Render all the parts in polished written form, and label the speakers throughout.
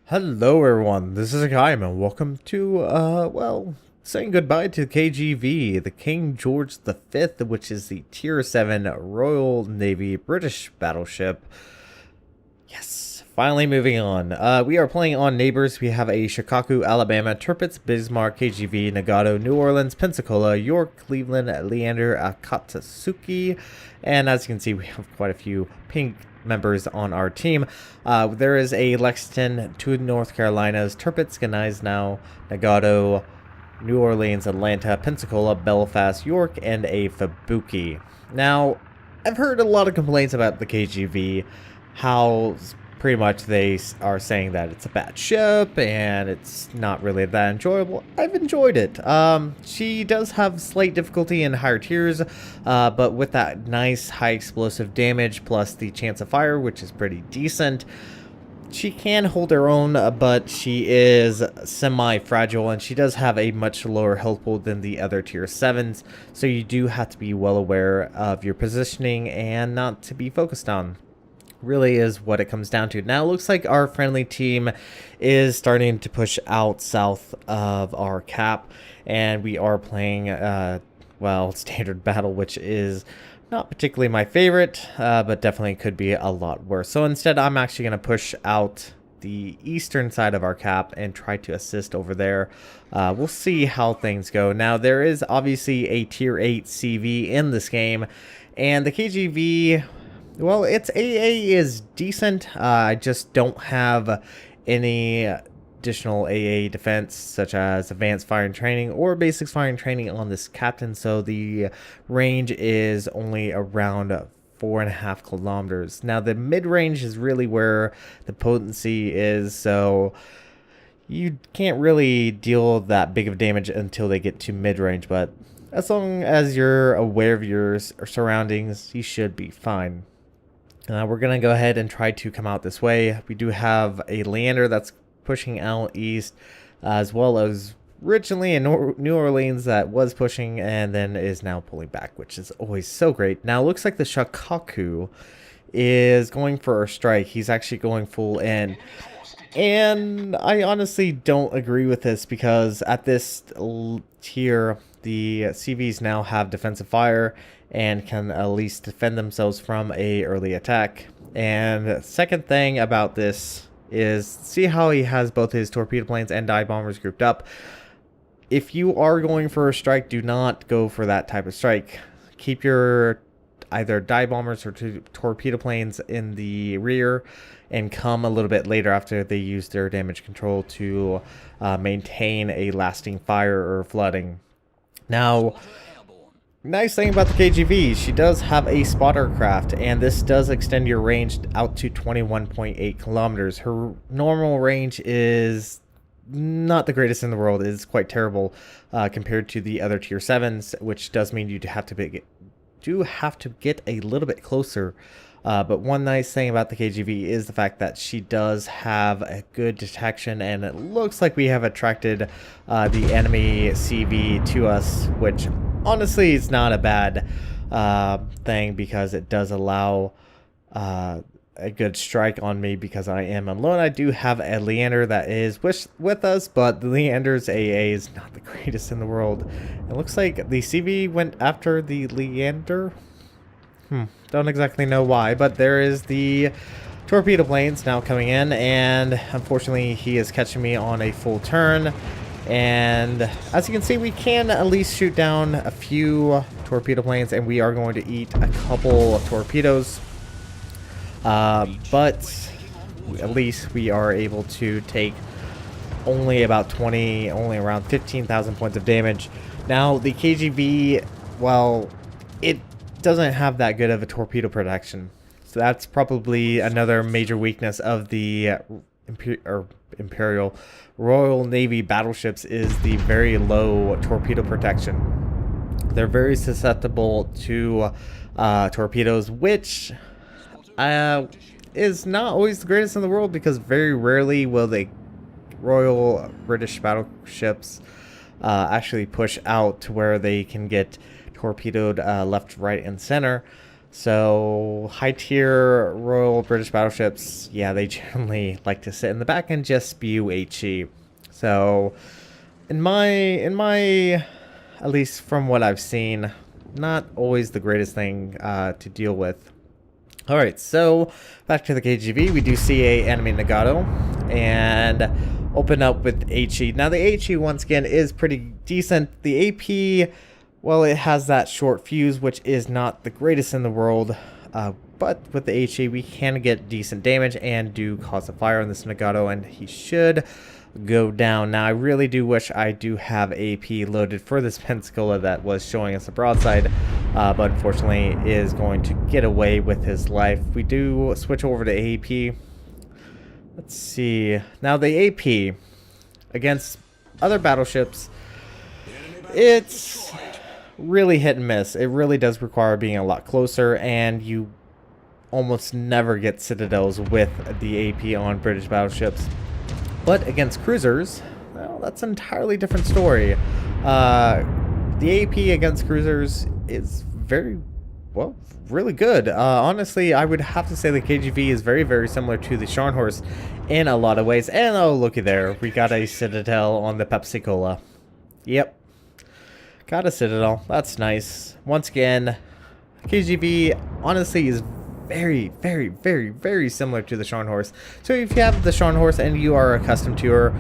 Speaker 1: Hello everyone, this is Hakaym and welcome to, saying goodbye to KGV, the King George V, which is the Tier 7 Royal Navy British battleship. Yes, finally moving on. We are playing on neighbors. We have a Shikoku, Alabama, Tirpitz, Bismarck, KGV, Nagato, New Orleans, Pensacola, York, Cleveland, Leander, Akatsuki, and as you can see, we have quite a few pink members on our team. There is a Lexington, two North Carolinas, Tirpitz, Gneisenau, Nagato, New Orleans, Atlanta, Pensacola, Belfast, York, and a Fabuki. Now, I've heard a lot of complaints about the KGV, how pretty much they are saying that it's a bad ship and it's not really that enjoyable. I've enjoyed it. She does have slight difficulty in higher tiers, but with that nice high explosive damage plus the chance of fire, which is pretty decent, she can hold her own, but she is semi-fragile and she does have a much lower health pool than the other tier 7s, so you do have to be well aware of your positioning and not to be focused on. Really is what it comes down to. Now it looks like our friendly team is starting to push out south of our cap, and we are playing standard battle, which is not particularly my favorite, but definitely could be a lot worse. So instead I'm actually going to push out the eastern side of our cap and try to assist over there. We'll see how things go. Now there is obviously a tier 8 CV in this game, and the KGV, well, its AA is decent. I just don't have any additional AA defense, such as advanced fire and training or basics fire and training on this captain, so the range is only around 4.5 kilometers. Now, the mid-range is really where the potency is, so you can't really deal that big of damage until they get to mid-range, but as long as you're aware of your surroundings, you should be fine. We're going to go ahead and try to come out this way. We do have a Leander that's pushing out east, as well as originally in New Orleans that was pushing and then is now pulling back, which is always so great. Now, it looks like the Shikoku is going for a strike. He's actually going full in. And I honestly don't agree with this, because at this tier, the CVs now have defensive fire and can at least defend themselves from a early attack. And second thing about this is, see how he has both his torpedo planes and dive bombers grouped up. If you are going for a strike, do not go for that type of strike. Keep your either dive bombers or torpedo planes in the rear and come a little bit later after they use their damage control to maintain a lasting fire or flooding. Now, nice thing about the KGV, she does have a spotter craft, and this does extend your range out to 21.8 kilometers. Her normal range is not the greatest in the world. It is quite terrible compared to the other tier 7s, which does mean you have to get a little bit closer. But one nice thing about the KGV is the fact that she does have a good detection, and it looks like we have attracted the enemy CV to us, which honestly is not a bad thing, because it does allow a good strike on me because I am alone. I do have a Leander that is with us, but the Leander's AA is not the greatest in the world. It looks like the CV went after the Leander. Don't exactly know why, but there is the torpedo planes now coming in, and unfortunately he is catching me on a full turn. And as you can see, we can at least shoot down a few torpedo planes, and we are going to eat a couple of torpedoes. But at least we are able to take only around 15,000 points of damage. Now, the KGV, well, it doesn't have that good of a torpedo protection, so that's probably another major weakness of the Imperial Royal Navy battleships, is the very low torpedo protection. They're very susceptible to torpedoes, which is not always the greatest in the world, because very rarely will the Royal British battleships actually push out to where they can get torpedoed left, right, and center. So high tier Royal British battleships, yeah, they generally like to sit in the back and just spew HE. So in my at least from what I've seen, not always the greatest thing to deal with. All right, so back to the KGV, we do see a enemy Nagato and open up with HE. Now the HE once again is pretty decent. The AP, well, it has that short fuse, which is not the greatest in the world. But with the HE, we can get decent damage and do cause a fire on this Nagato, and he should go down. Now, I really do wish I do have AP loaded for this Pensacola that was showing us a broadside, but unfortunately is going to get away with his life. We do switch over to AP. Let's see. Now, the AP against other battleships, it's really hit and miss. It really does require being a lot closer, and you almost never get citadels with the AP on British battleships. But against cruisers, well, that's an entirely different story. The AP against cruisers is very, well, really good. Honestly, I would have to say the KGV is very, very similar to the Scharnhorst in a lot of ways. And oh, looky there, we got a citadel on the Pepsi Cola. Yep. Got a citadel. That's nice. Once again, KGV honestly is very, very, very, very similar to the Scharnhorst. So if you have the Scharnhorst and you are accustomed to her,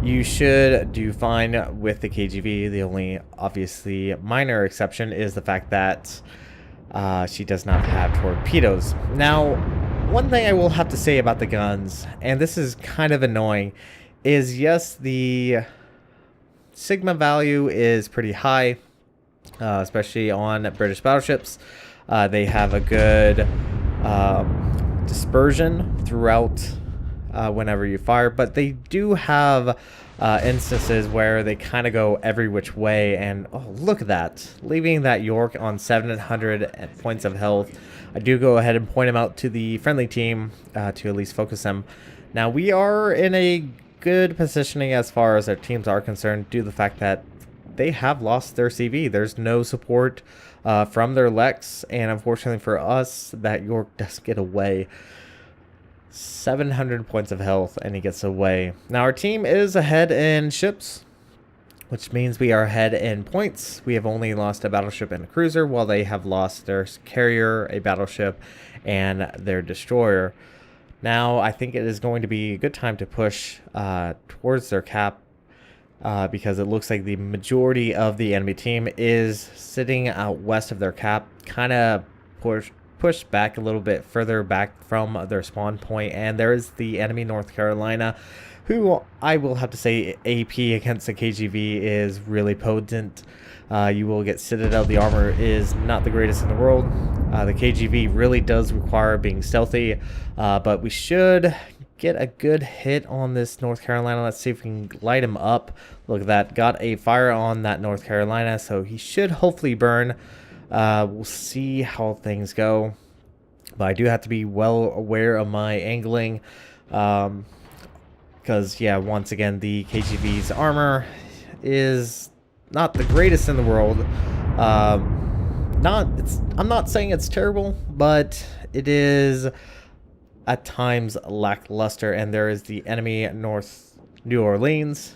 Speaker 1: you should do fine with the KGV. The only obviously minor exception is the fact that she does not have torpedoes. Now, one thing I will have to say about the guns, and this is kind of annoying, is yes, the Sigma value is pretty high, especially on British battleships. They have a good dispersion throughout whenever you fire, but they do have instances where they kind of go every which way, and oh, look at that, leaving that York on 700 points of health. I do go ahead and point him out to the friendly team to at least focus them. Now we are in a good positioning as far as our teams are concerned, due to the fact that they have lost their CV. There's no support from their Lex, and unfortunately for us, that York does get away. 700 points of health, and he gets away. Now our team is ahead in ships, which means we are ahead in points. We have only lost a battleship and a cruiser, while they have lost their carrier, a battleship, and their destroyer. Now I think it is going to be a good time to push towards their cap, because it looks like the majority of the enemy team is sitting out west of their cap, kind of pushed back a little bit further back from their spawn point. And there is the enemy North Carolina, who I will have to say AP against the KGV is really potent. You will get Citadel. The armor is not the greatest in the world. The KGV really does require being stealthy, but we should get a good hit on this North Carolina. Let's see if we can light him up. Look at that. Got a fire on that North Carolina, so he should hopefully burn. We'll see how things go. But I do have to be well aware of my angling. Because, yeah, once again, the KGV's armor is not the greatest in the world. I'm not saying it's terrible, but it is at times lackluster. And there is the enemy North New Orleans.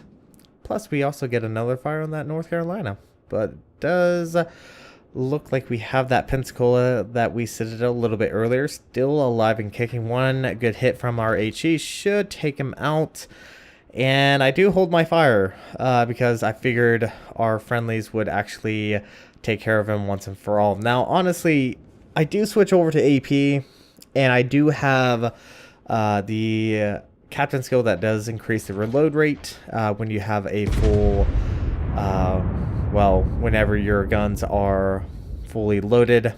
Speaker 1: Plus, we also get another fire on that North Carolina. But it does look like we have that Pensacola that we citadel a little bit earlier still alive and kicking. One good hit from our HE should take him out. And I do hold my fire because I figured our friendlies would actually take care of him once and for all. Now, honestly, I do switch over to AP, and I do have the captain skill that does increase the reload rate when you have a full, well, whenever your guns are fully loaded.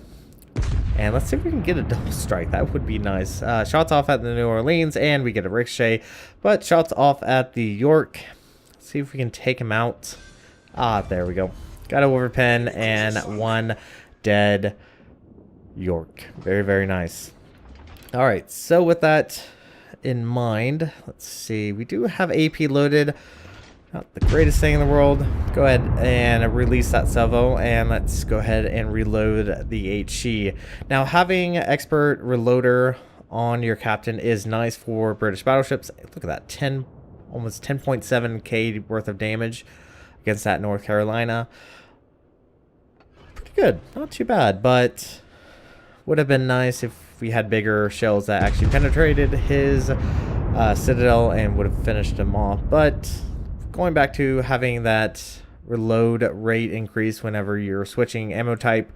Speaker 1: And let's see if we can get a double strike. That would be nice. Shots off at the New Orleans, and we get a ricochet. But shots off at the York. Let's see if we can take him out. Ah, there we go. Got a overpen and one dead York. Very, very nice. All right, so with that in mind, let's see. We do have AP loaded. Not the greatest thing in the world. Go ahead and release that salvo, and let's go ahead and reload the HE. Now, having expert reloader on your captain is nice for British battleships. Look at that, almost 10.7k worth of damage against that North Carolina. Pretty good, not too bad, but would have been nice if we had bigger shells that actually penetrated his citadel and would have finished him off. But going back to having that reload rate increase whenever you're switching ammo type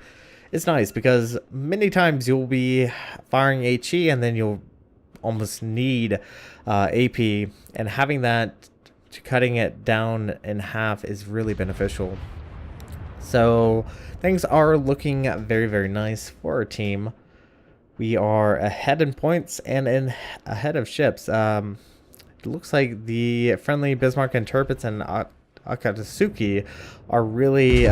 Speaker 1: is nice, because many times you'll be firing HE and then you'll almost need AP, and having that, cutting it down in half is really beneficial. So things are looking very, very nice for our team. We are ahead in points and ahead of ships. It looks like the friendly Bismarck and Tirpitz and Akatsuki are really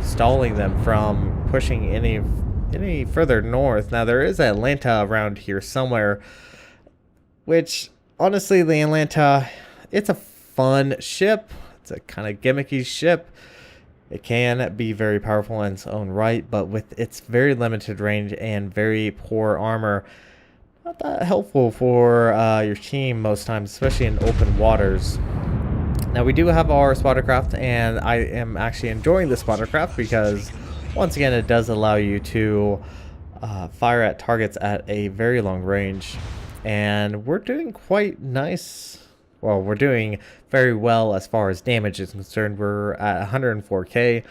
Speaker 1: stalling them from pushing any further north. Now, there is Atlanta around here somewhere, which honestly, the Atlanta, it's a fun ship. It's a kind of gimmicky ship. It can be very powerful in its own right, but with its very limited range and very poor armor, not that helpful for your team most times, especially in open waters. Now, we do have our spottercraft, and I am actually enjoying the spottercraft because, once again, it does allow you to fire at targets at a very long range. And we're doing quite nice. Well, we're doing very well as far as damage is concerned. We're at 104k.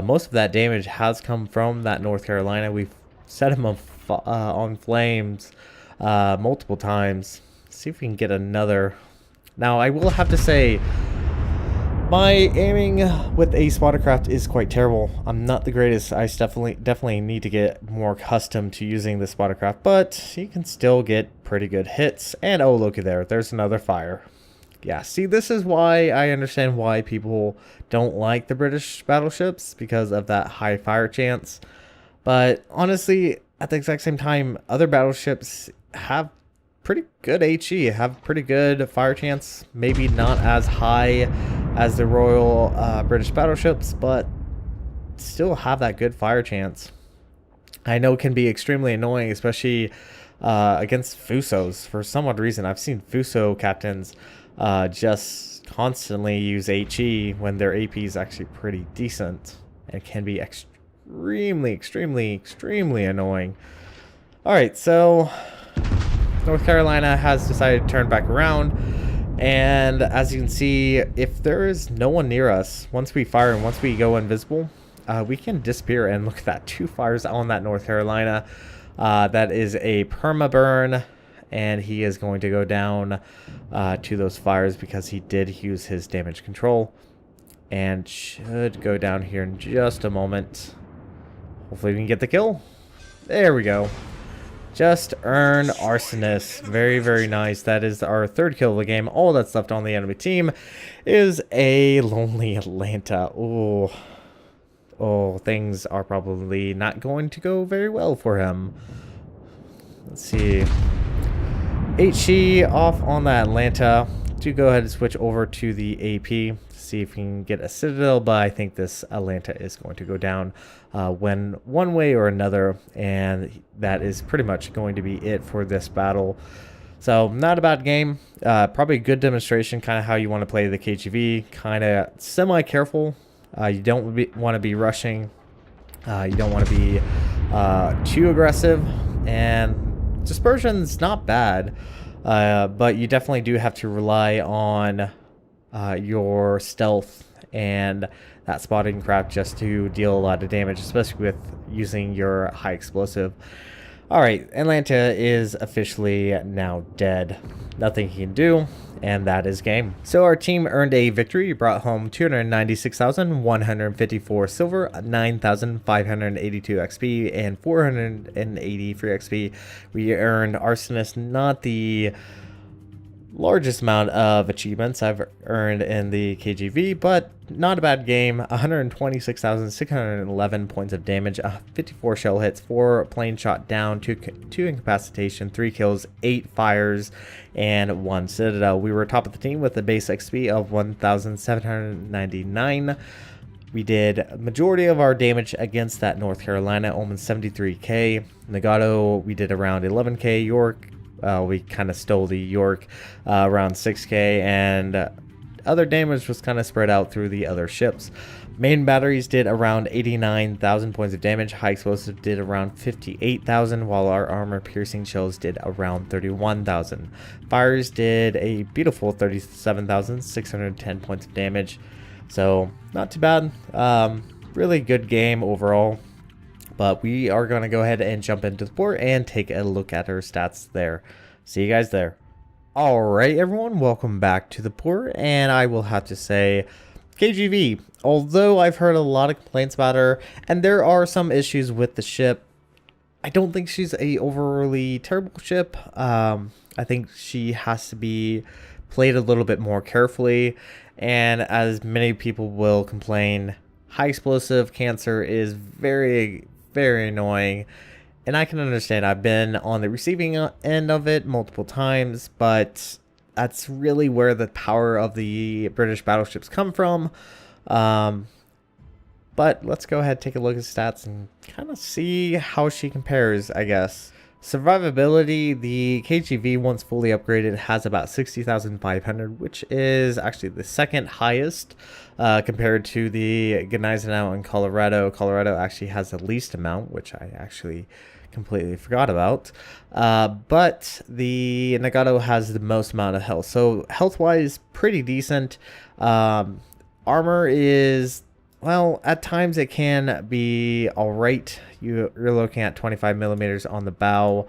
Speaker 1: Most of that damage has come from that North Carolina. We've set him on flames multiple times. Let's see if we can get another. Now, I will have to say, my aiming with a spottercraft is quite terrible. I'm not the greatest. I definitely need to get more accustomed to using the spottercraft, but you can still get pretty good hits. And oh, looky there, there's another fire. Yeah, see, this is why I understand why people don't like the British battleships, because of that high fire chance. But honestly, at the exact same time, other battleships have pretty good HE, have pretty good fire chance. Maybe not as high as the Royal British battleships, but still have that good fire chance. I know it can be extremely annoying, especially against Fusos. For some odd reason, I've seen Fuso captains just constantly use HE when their AP is actually pretty decent, and can be extremely annoying. Alright, so North Carolina has decided to turn back around, and as you can see, if there is no one near us, once we fire and once we go invisible, we can disappear. And look at that, 2 fires on that North Carolina. That is a perma burn, and he is going to go down to those fires because he did use his damage control, and should go down here in just a moment. Hopefully we can get the kill. There we go. Just earn arsonist. Very, very nice. That is our 3rd kill of the game. All that's left on the enemy team is a lonely Atlanta. Oh, things are probably not going to go very well for him. Let's see. HE off on the Atlanta. Do go ahead and switch over to the AP to see if we can get a citadel, but I think this Atlanta is going to go down one way or another, and that is pretty much going to be it for this battle. So not a bad game. Probably a good demonstration, kind of how you want to play the KGV. Kind of semi-careful. You don't want to be rushing. You don't want to be too aggressive, and dispersion's not bad. But you definitely do have to rely on your stealth and that spotting craft just to deal a lot of damage, especially with using your high explosive. Alright, Atlanta is officially now dead. Nothing he can do, and that is game. So our team earned a victory, brought home 296,154 silver, 9,582 XP, and 480 free XP. We earned arsonist, not the largest amount of achievements I've earned in the KGV, but not a bad game. 126,611 points of damage, 54 shell hits, 4 plane shot down, 2 incapacitation, 3 kills, 8 fires, and 1 citadel. We were top of the team with a base XP of 1,799. We did majority of our damage against that North Carolina, almost 73k. Nagato, we did around 11k. York, we kind of stole the York, around 6k, and other damage was kind of spread out through the other ships. Main batteries did around 89,000 points of damage. High explosive did around 58,000, while our armor piercing shells did around 31,000. Fires did a beautiful 37,610 points of damage. So not too bad. Really good game overall. But we are going to go ahead and jump into the port and take a look at her stats there. See you guys there. Alright everyone, welcome back to the port, and I will have to say, KGV, although I've heard a lot of complaints about her, and there are some issues with the ship, I don't think she's a overly terrible ship. I think she has to be played a little bit more carefully, and as many people will complain, high explosive cancer is very annoying, and I can understand. I've been on the receiving end of it multiple times, but that's really where the power of the British battleships come from. But let's go ahead and take a look at stats and kind of see how she compares, I guess. Survivability, the KGV, once fully upgraded, has about 60,500, which is actually the second highest compared to the Gneisenau in Colorado. Colorado actually has the least amount, which I actually completely forgot about. But the Nagato has the most amount of health. So health-wise, pretty decent. Armor is... well, at times it can be alright. You're looking at 25 millimeters on the bow.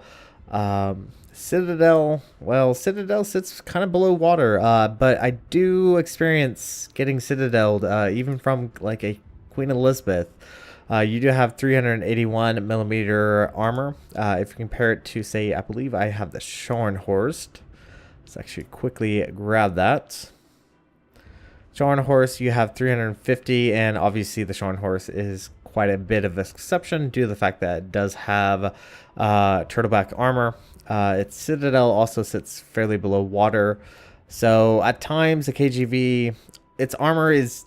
Speaker 1: Citadel, well, Citadel sits kind of below water, but I do experience getting Citadeled, even from like a Queen Elizabeth. You do have 381 millimeter armor. If you compare it to, say, I believe I have the Scharnhorst. Let's actually quickly grab that. Scharnhorst, you have 350, and obviously the Scharnhorst is quite a bit of an exception due to the fact that it does have turtleback armor. Its Citadel also sits fairly below water, so at times the KGV, its armor is,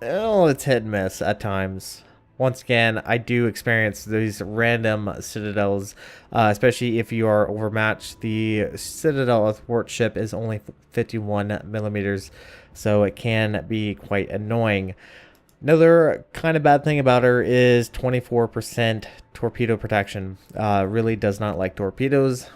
Speaker 1: oh, it's hit and miss at times. Once again, I do experience these random Citadels, especially if you are overmatched. The Citadel athwart ship is only 51 millimeters, so it can be quite annoying. Another kind of bad thing about her is 24% torpedo protection. Really does not like torpedoes.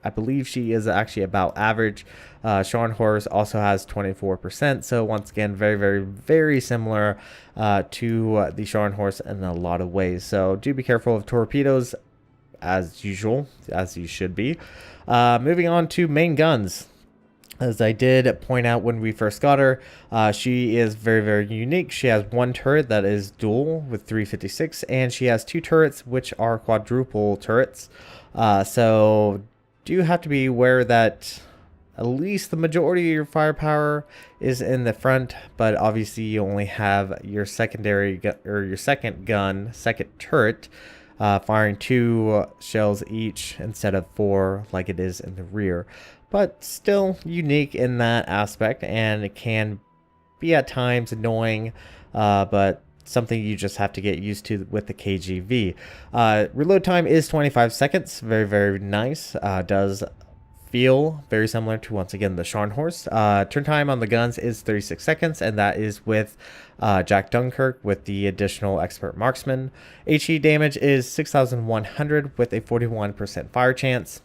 Speaker 1: I believe she is actually about average. Scharnhorst also has 24%. So once again, very similar to the Scharnhorst in a lot of ways. So do be careful of torpedoes as usual, as you should be. Moving on to main guns. As I did point out when we first got her, she is very unique. She has one turret that is dual with 356, and she has 2 turrets which are quadruple turrets. So do have to be aware that at least the majority of your firepower is in the front, but obviously you only have your secondary or your second turret, firing 2 shells each instead of 4 like it is in the rear. But still unique in that aspect, and it can be at times annoying, but something you just have to get used to with the KGV. Reload time is 25 seconds. Very nice. Does feel very similar to, once again, the Scharnhorst. Turn time on the guns is 36 seconds, and that is with Jack Dunkirk with the additional expert marksman. HE damage is 6,100 with a 41% fire chance.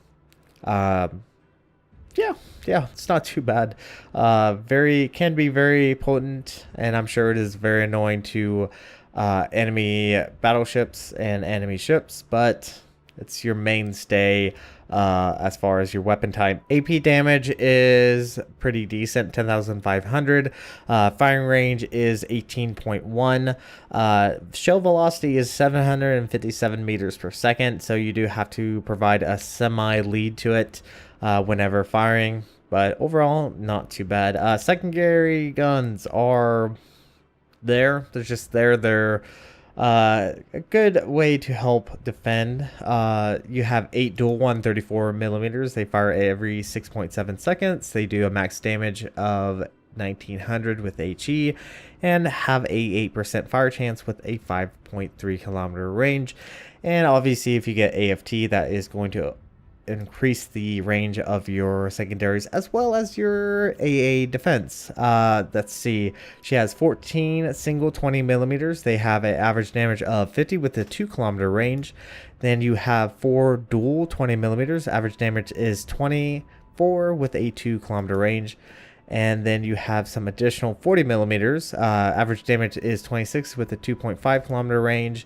Speaker 1: Yeah, it's not too bad. Can be very potent, and I'm sure it is very annoying to enemy battleships and enemy ships, but it's your mainstay as far as your weapon type. AP damage is pretty decent, 10,500. Firing range is 18.1. Shell velocity is 757 meters per second, so you do have to provide a semi lead to it whenever firing. but overall, not too bad. Secondary guns are there. They're just there. They're a good way to help defend. You have 8 dual 134 millimeters. They fire every 6.7 seconds. They do a max damage of 1900 with HE and have a 8% fire chance with a 5.3 kilometer range. And obviously, if you get AFT, that is going to increase the range of your secondaries as well as your AA defense. Let's see. She has 14 single 20 millimeters. They have an average damage of 50 with a 2 kilometer range. Then you have 4 dual 20 millimeters. Average damage is 24 with a 2 kilometer range. And then you have some additional 40 millimeters. Average damage is 26 with a 2.5 kilometer range.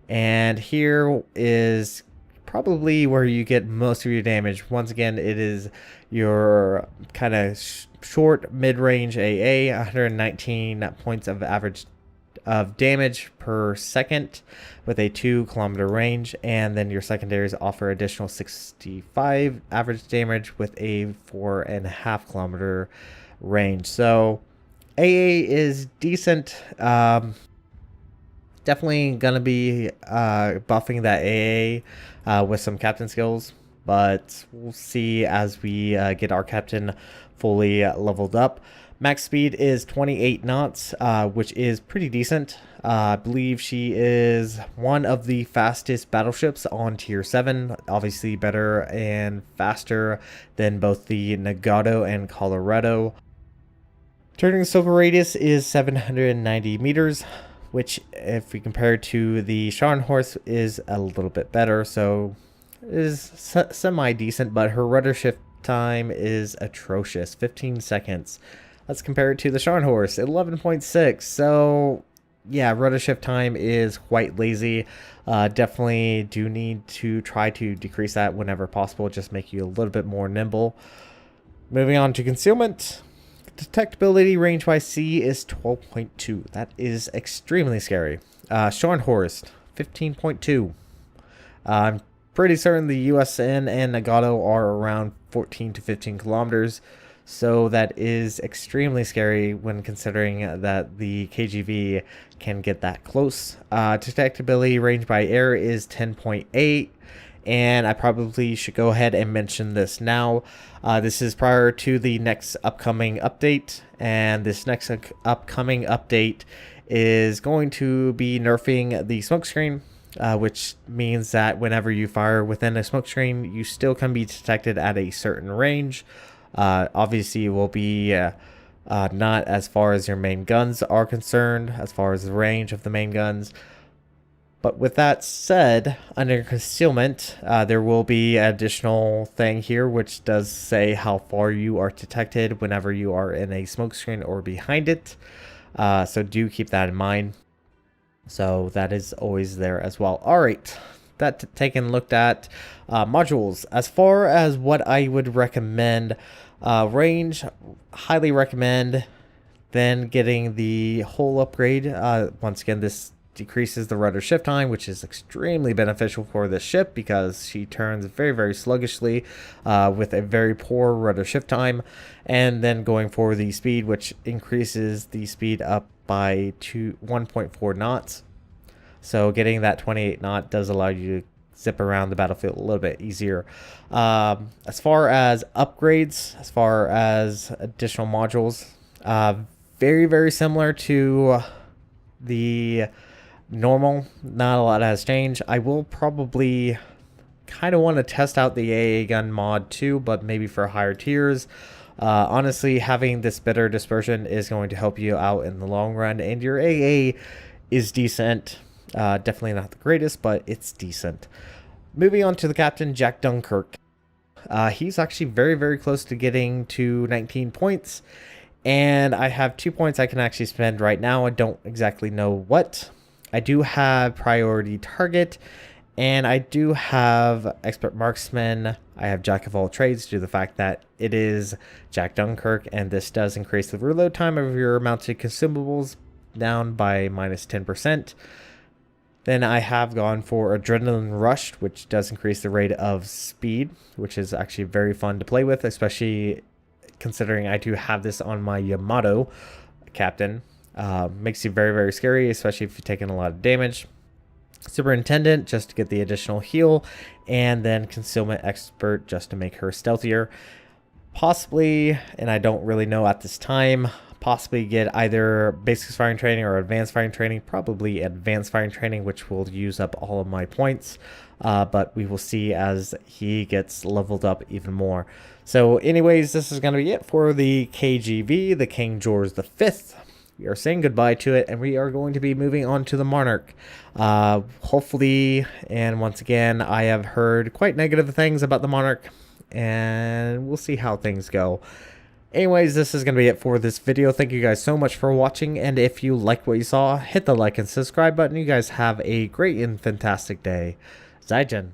Speaker 1: And here is probably where you get most of your damage. Once again, it is your kind of short mid-range AA, 119 points of average of damage per second with a 2 kilometer range, and then your secondaries offer additional 65 average damage with a 4.5 kilometer range. So AA is decent. Definitely gonna be buffing that AA with some captain skills, but we'll see as we get our captain fully leveled up. Max speed is 28 knots, which is pretty decent. I believe she is one of the fastest battleships on tier 7, obviously better and faster than both the Nagato and Colorado. Turning circle radius is 790 meters, which if we compare to the Scharnhorst is a little bit better, so is semi-decent, but her rudder shift time is atrocious, 15 seconds. Let's compare it to the Scharnhorst, 11.6. So yeah, rudder shift time is quite lazy. Definitely do need to try to decrease that whenever possible, just make you a little bit more nimble. Moving on to concealment. Detectability range by sea is 12.2. That is extremely scary. Scharnhorst, 15.2. I'm pretty certain the USN and Nagato are around 14 to 15 kilometers. So that is extremely scary when considering that the KGV can get that close. Detectability range by air is 10.8. And I probably should go ahead and mention this now. This is prior to the next upcoming update, and this next upcoming update is going to be nerfing the smokescreen, which means that whenever you fire within a smokescreen, you still can be detected at a certain range. Obviously, it will be not as far as your main guns are concerned, as far as the range of the main guns. But with that said, under concealment, there will be an additional thing here which does say how far you are detected whenever you are in a smokescreen or behind it. So do keep that in mind. So that is always there as well. All right, that taken looked at. Modules. As far as what I would recommend, range, highly recommend. Then getting the whole upgrade. Once again, this decreases the rudder shift time, which is extremely beneficial for this ship because she turns very, very sluggishly with a very poor rudder shift time. And then going for the speed, which increases the speed up by 1.4 knots. So getting that 28 knot does allow you to zip around the battlefield a little bit easier. As far as upgrades, as far as additional modules, very, very similar to the normal. Not a lot has changed. I will probably kind of want to test out the AA gun mod too, but maybe for higher tiers. Honestly, having this better dispersion is going to help you out in the long run, and your AA is decent. Definitely not the greatest, but it's decent. Moving on to the captain, Jack Dunkirk. He's actually very, very close to getting to 19 points, and I have 2 points I can actually spend right now. I don't exactly know what. I do have priority target, and I do have expert marksman. I have jack of all trades due to the fact that it is Jack Dunkirk, and this does increase the reload time of your mounted consumables down by -10%. Then I have gone for Adrenaline Rush, which does increase the rate of speed, which is actually very fun to play with, especially considering I do have this on my Yamato captain. Makes you very, very scary, especially if you're taking a lot of damage. Superintendent, just to get the additional heal, and then Concealment Expert, just to make her stealthier. Possibly, and I don't really know at this time, possibly get either basics firing training or advanced firing training. Probably advanced firing training, which will use up all of my points. But we will see as he gets leveled up even more. So anyways, this is going to be it for the KGV, the King George V. We are saying goodbye to it, and we are going to be moving on to the Monarch. Hopefully, and once again, I have heard quite negative things about the Monarch, and we'll see how things go. Anyways, this is going to be it for this video. Thank you guys so much for watching, and if you liked what you saw, hit the like and subscribe button. You guys have a great and fantastic day. Zaijian.